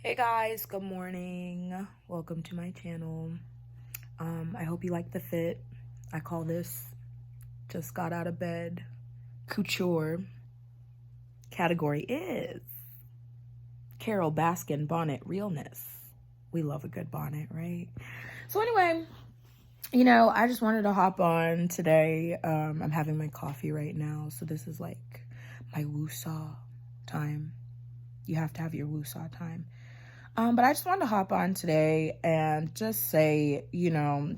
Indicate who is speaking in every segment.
Speaker 1: Hey guys, good morning. Welcome to my channel. I hope you like the fit. I call this just got out of bed couture. Category is Carol Baskin bonnet realness. We love a good bonnet, right? So anyway, I just wanted to hop on today. I'm having my coffee right now, so this is like my woo-saw time. You have to have your woo-saw time. But I just wanted to hop on today and just say,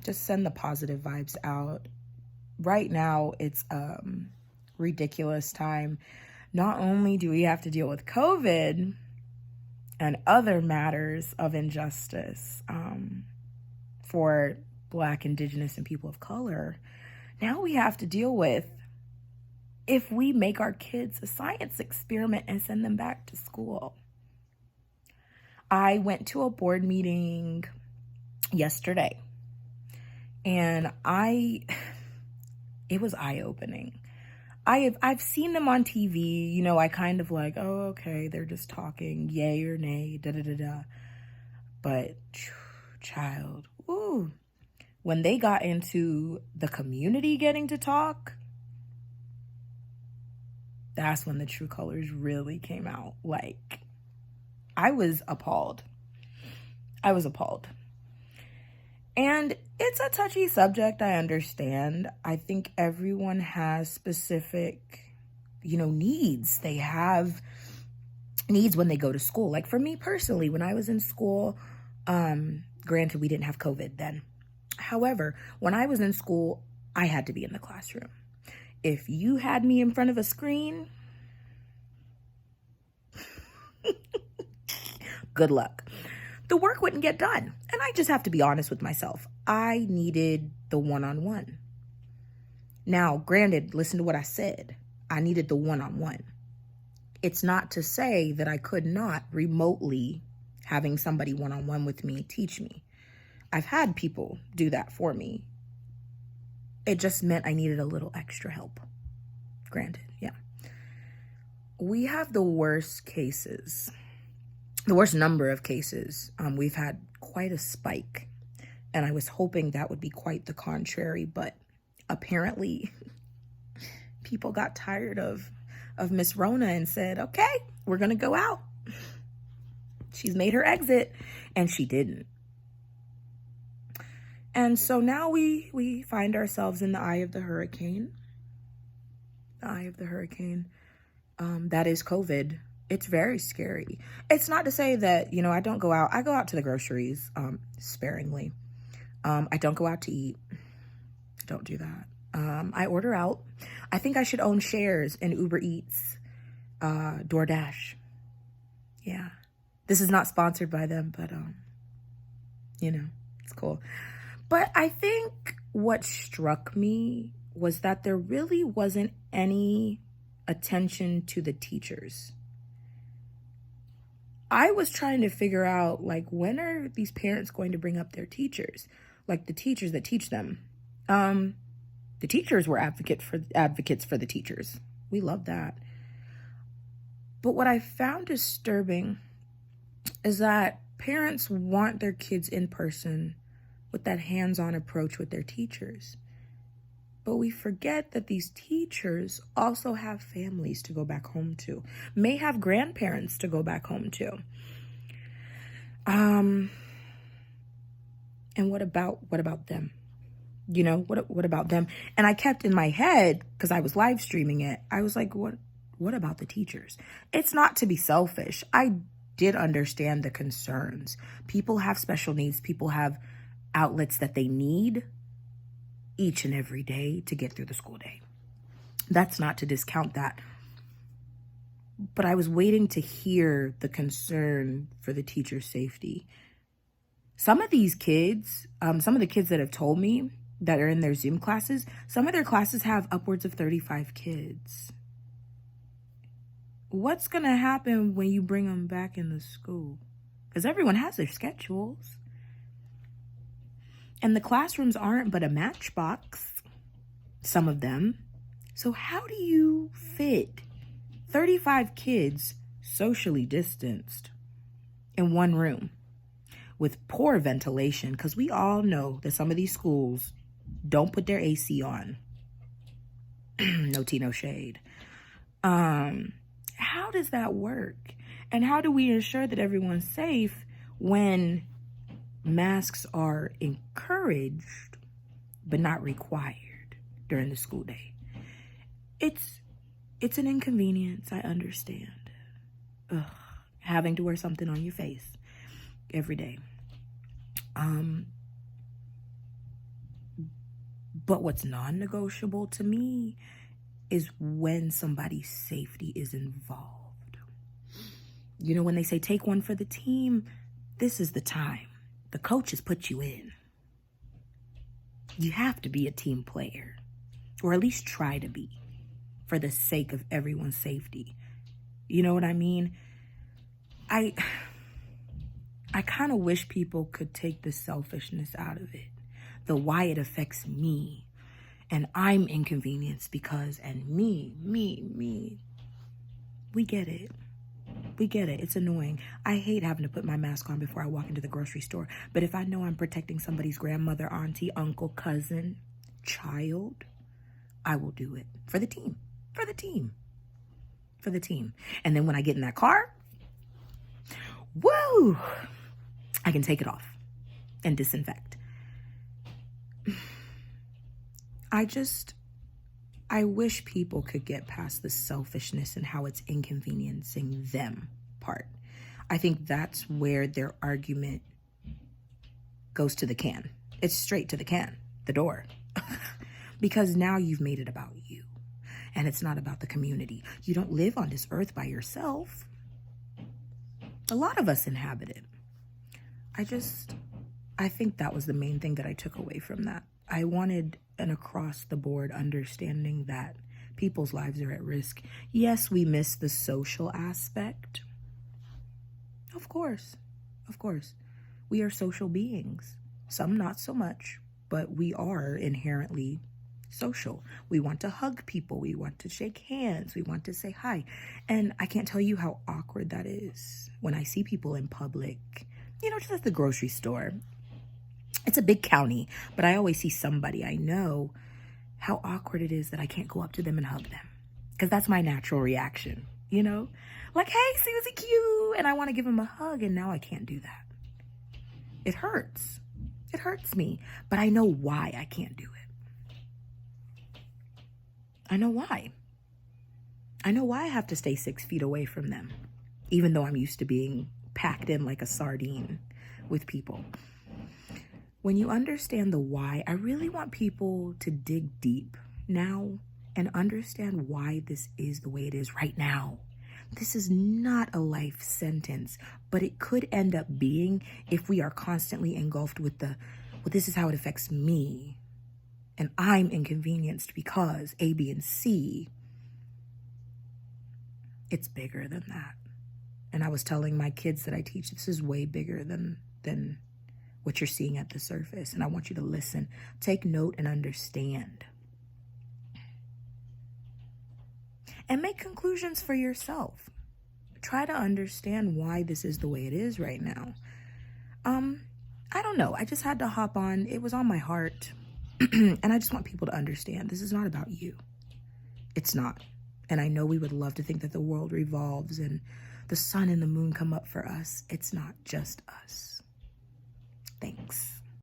Speaker 1: just send the positive vibes out. Right now, it's ridiculous time. Not only do we have to deal with COVID and other matters of injustice for Black, Indigenous, and people of color, now we have to deal with if we make our kids a science experiment and send them back to school. I went to a board meeting yesterday and it was eye-opening. I've seen them on TV, I kind of like, oh, okay, they're just talking, yay or nay, da-da-da-da. But, child, ooh, when they got into the community getting to talk, that's when the true colors really came out. Like, I was appalled. And it's a touchy subject, I understand. I think everyone has specific, needs. They have needs when they go to school. Like for me personally, when I was in school, granted we didn't have COVID then. However, when I was in school, I had to be in the classroom. If you had me in front of a screen, good luck. The work wouldn't get done. And I just have to be honest with myself. I needed the one-on-one. Now, granted, listen to what I said. I needed the one-on-one. It's not to say that I could not remotely having somebody one-on-one with me teach me. I've had people do that for me. It just meant I needed a little extra help. Granted, yeah. We have the worst cases. The worst number of cases. We've had quite a spike, and I was hoping that would be quite the contrary, but apparently people got tired of Miss Rona and said, okay, we're going to go out. She's made her exit, and she didn't. And so now we find ourselves in the eye of the hurricane. The eye of the hurricane. That is COVID. It's very scary. It's not to say that, I don't go out. I go out to the groceries sparingly. I don't go out to eat. I don't do that. I order out. I think I should own shares in Uber Eats, DoorDash. Yeah. This is not sponsored by them, but, it's cool. But I think what struck me was that there really wasn't any attention to the teachers. I was trying to figure out, like, when are these parents going to bring up their teachers? Like, the teachers that teach them. The teachers were advocates for the teachers. We love that. But what I found disturbing is that parents want their kids in person with that hands-on approach with their teachers. But we forget that these teachers also have families to go back home to, may have grandparents to go back home to. And what about them? What about them? And I kept in my head, because I was live streaming it, I was like, what about the teachers? It's not to be selfish. I did understand the concerns. People have special needs. People have outlets that they need each and every day to get through the school day. That's not to discount that. But I was waiting to hear the concern for the teacher's safety. Some of these kids, some of the kids that have told me that are in their Zoom classes, some of their classes have upwards of 35 kids. What's going to happen when you bring them back into school? Because everyone has their schedules. And the classrooms aren't but a matchbox, some of them. So how do you fit 35 kids socially distanced in one room with poor ventilation, because we all know that some of these schools don't put their AC on. No tea, no shade. How does that work? And how do we ensure that everyone's safe when masks are encouraged but not required during the school day? It's an inconvenience, I understand. Ugh, having to wear something on your face every day. But what's non-negotiable to me is when somebody's safety is involved. You know, when they say take one for the team, this is the time. The coaches put you in. You have to be a team player, or at least try to be, for the sake of everyone's safety. You know what I mean? I kind of wish people could take the selfishness out of it, the why it affects me, and I'm inconvenienced because, and me. We get it. We get it. It's annoying. I hate having to put my mask on before I walk into the grocery store. But if I know I'm protecting somebody's grandmother, auntie, uncle, cousin, child, I will do it for the team. For the team. For the team. And then when I get in that car, woo, I can take it off and disinfect. I wish people could get past the selfishness and how it's inconveniencing them part. I think that's where their argument goes to the can. It's straight to the can, the door. Because now you've made it about you. And it's not about the community. You don't live on this earth by yourself. A lot of us inhabit it. I think that was the main thing that I took away from that. I wanted an across-the-board understanding that people's lives are at risk. Yes, we miss the social aspect. Of course. We are social beings. Some not so much, but we are inherently social. We want to hug people. We want to shake hands. We want to say hi. And I can't tell you how awkward that is when I see people in public, just at the grocery store. It's a big county, but I always see somebody I know, how awkward it is that I can't go up to them and hug them. Because that's my natural reaction, Like, hey, Susie Q, and I want to give him a hug, and now I can't do that. It hurts. It hurts me, but I know why I can't do it. I know why. I know why I have to stay 6 feet away from them, even though I'm used to being packed in like a sardine with people. When you understand the why, I really want people to dig deep now and understand why this is the way it is right now. This is not a life sentence, but it could end up being if we are constantly engulfed with this is how it affects me. And I'm inconvenienced because A, B, and C. It's bigger than that. And I was telling my kids that I teach, this is way bigger than what you're seeing at the surface. And I want you to listen, take note, and understand. And make conclusions for yourself. Try to understand why this is the way it is right now. I don't know. I just had to hop on. It was on my heart. And I just want people to understand this is not about you. It's not. And I know we would love to think that the world revolves and the sun and the moon come up for us. It's not just us.